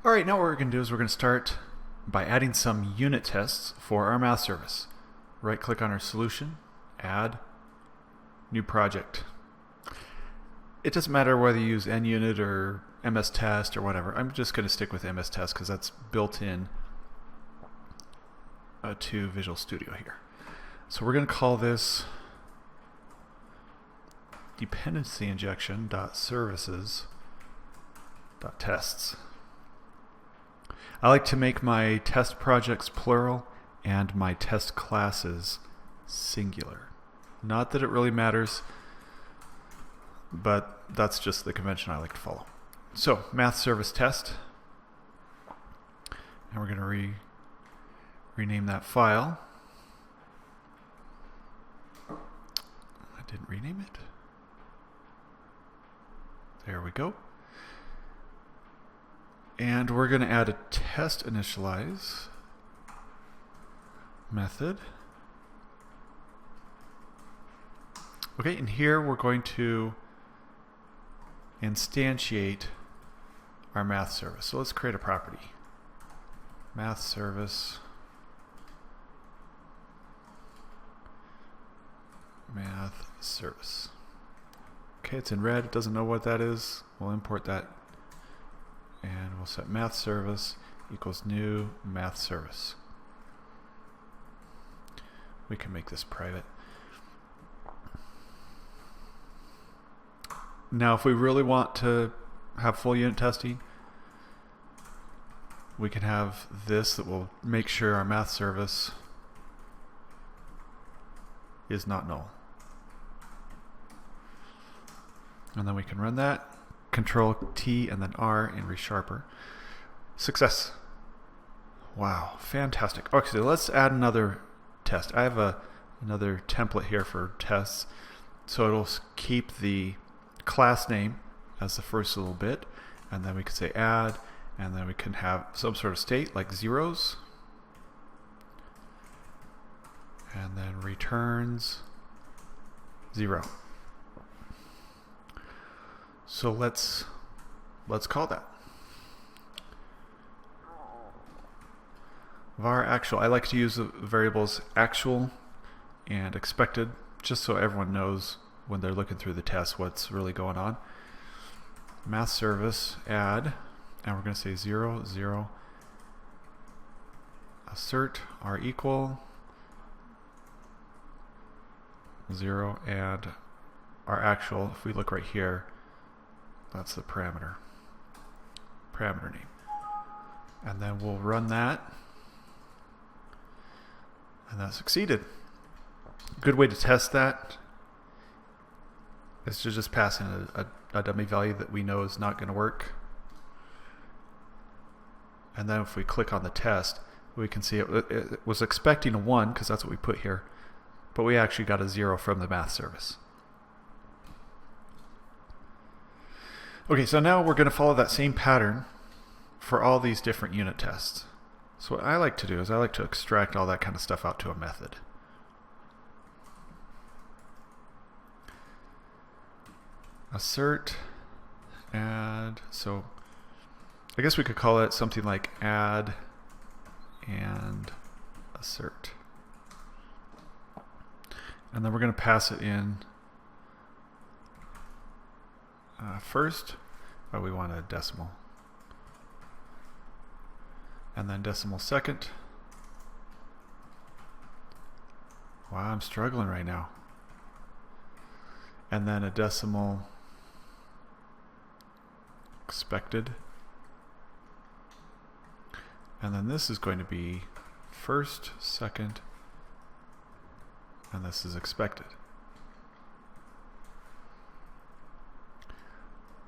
All right, now what we're going to do is we're going to start by adding some unit tests for our math service. Right click on our solution, add, new project. It doesn't matter whether you use NUnit or MS Test or whatever. I'm just going to stick with MS Test because that's built in to Visual Studio here. So we're going to call this dependency injection services tests. I like to make my test projects plural and my test classes singular. Not that it really matters, but that's just the convention I like to follow. So math service test, and we're going to rename that file. I didn't rename it. There we go. And we're going to add a test initialize method. Okay, and here we're going to instantiate our math service. So let's create a property. Math service. Math service. Okay, it's in red. It doesn't know what that is. We'll import that. And we'll set math service equals new math service. We can make this private. Now, if we really want to have full unit testing, we can have this that will make sure our math service is not null. And then we can run that. Control T and then R in ReSharper. Success. Wow, fantastic. Okay, so let's add another test. I have another template here for tests. So it'll keep the class name as the first little bit, and then we can say add, and then we can have some sort of state like zeros, and then returns 0. So let's call that var actual. I like to use the variables actual and expected just so everyone knows when they're looking through the test what's really going on. Math service add, and we're going to say 0 0 assert r equal 0 and our actual. If we look right here, that's the parameter name. And then we'll run that. And that succeeded. Good way to test that is to just pass in a dummy value that we know is not going to work. And then if we click on the test, we can see it was expecting a 1 because that's what we put here. But we actually got a 0 from the math service. Okay, so now we're going to follow that same pattern for all these different unit tests. So what I like to do is I like to extract all that kind of stuff out to a method. Assert, add, so I guess we could call it something like add and assert. And then we're going to pass it in first, but we want a decimal. And then decimal second. Wow, I'm struggling right now. And then a decimal expected. And then this is going to be first, second, and this is expected.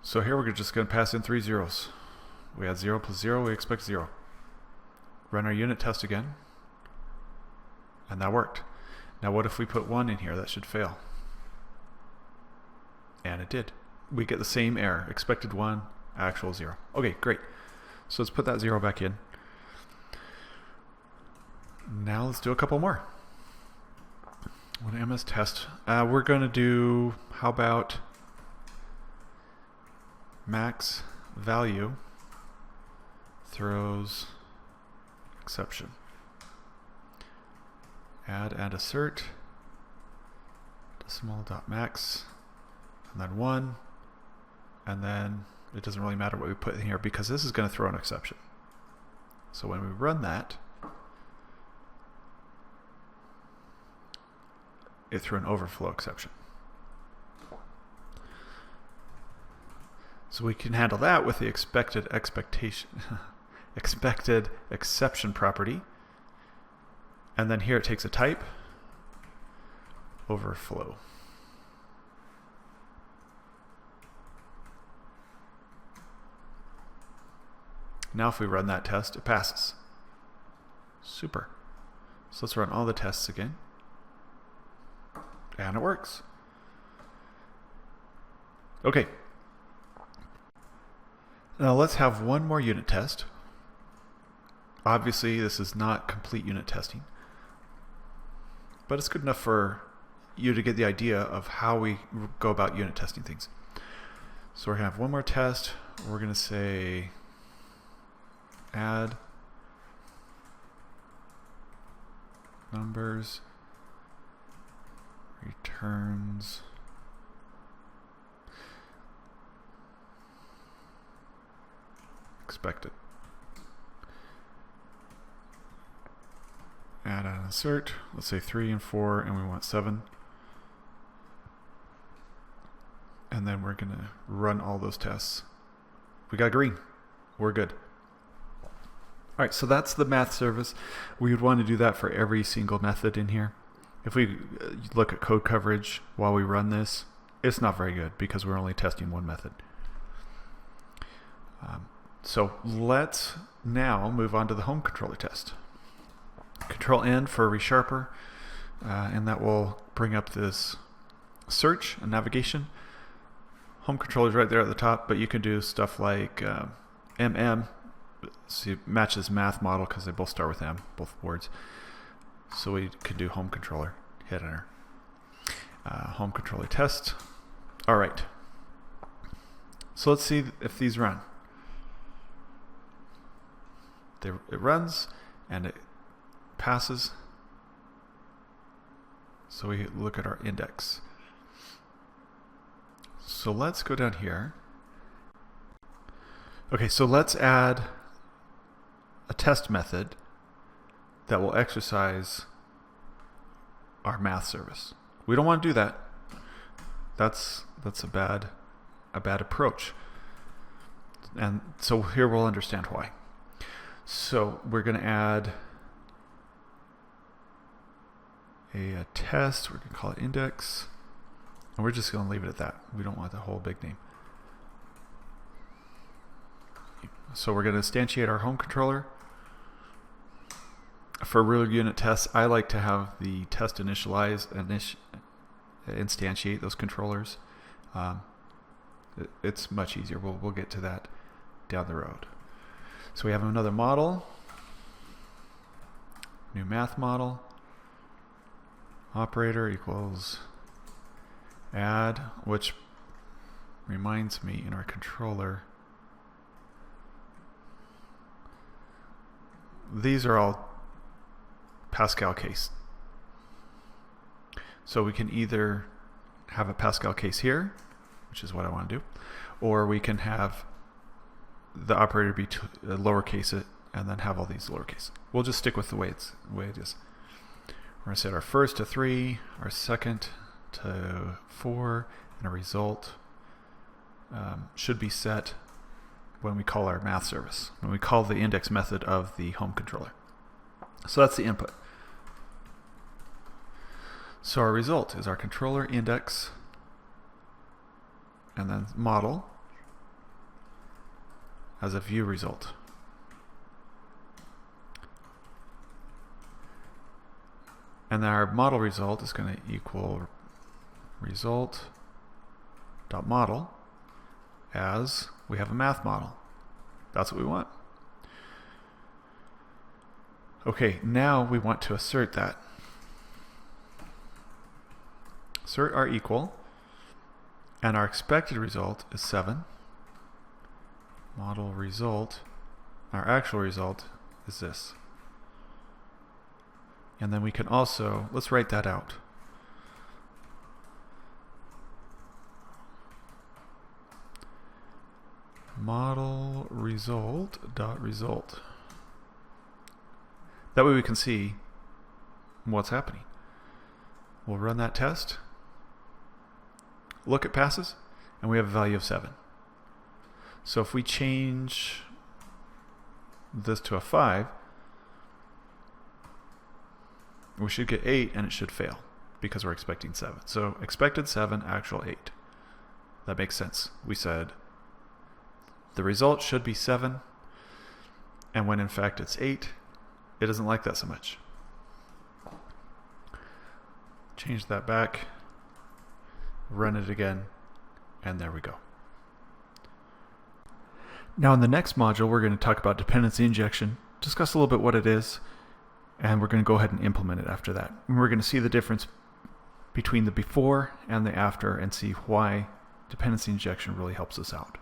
So here we're just going to pass in 3 zeros. We add 0 plus 0, we expect 0. Run our unit test again, and that worked. Now what if we put 1 in here? That should fail. And it did. We get the same error, expected 1, actual 0. Okay, great. So let's put that 0 back in. Now let's do a couple more. What MS test? We're going to do, how about max value throws exception. Add and assert decimal.max, and then 1, and then it doesn't really matter what we put in here because this is going to throw an exception. So when we run that, it threw an overflow exception. So we can handle that with the expected exception property. And then here it takes a type, overflow. Now if we run that test, it passes. Super. So let's run all the tests again. And it works. Okay. Now let's have one more unit test. Obviously this is not complete unit testing, but it's good enough for you to get the idea of how we go about unit testing things. So we're going to have one more test. We're going to say add numbers returns expected. Add and insert, let's say 3 and 4, and we want 7. And then we're going to run all those tests. We got green. We're good. All right, so that's the math service. We would want to do that for every single method in here. If we look at code coverage while we run this, it's not very good because we're only testing one method. So let's now move on to the home controller test. Control N for resharper, and that will bring up this search and navigation. Home controller is right there at the top, but you can do stuff like MM, so it matches math model because they both start with M, both words. So we can do home controller, hit enter. Home controller test. All right. So let's see if these run. It runs and it passes. So we look at our index. So let's go down here. Okay, so let's add a test method that will exercise our math service. We don't want to do that. That's a bad approach. And so here we'll understand why. So we're going to add a test. We're going to call it index. And we're just going to leave it at that. We don't want the whole big name. So we're going to instantiate our home controller. For real unit tests, I like to have the test instantiate those controllers. It's much easier. We'll get to that down the road. So we have another model, new math model, operator equals add, which reminds me in our controller, these are all Pascal case. So we can either have a Pascal case here, which is what I want to do, or we can have the operator be lowercase it and then have all these lowercase. We'll just stick with the way it is. We're going to set our first to 3, our second to 4, and a result should be set when we call our math service, when we call the index method of the home controller. So that's the input. So our result is our controller index and then model as a view result. And then our model result is going to equal result.model as we have a math model. That's what we want. Okay, now we want to assert that. Assert our equal, and our expected result is 7. Model result, our actual result is this. And then we can also, let's write that out. Model result dot result. That way we can see what's happening. We'll run that test, look at passes, and we have a value of 7. So if we change this to a 5, we should get 8 and it should fail because we're expecting 7. So expected 7, actual 8. That makes sense. We said the result should be 7, and when in fact it's 8, it doesn't like that so much. Change that back, run it again, and there we go. Now in the next module, we're going to talk about dependency injection, discuss a little bit what it is, and we're going to go ahead and implement it after that. And we're going to see the difference between the before and the after and see why dependency injection really helps us out.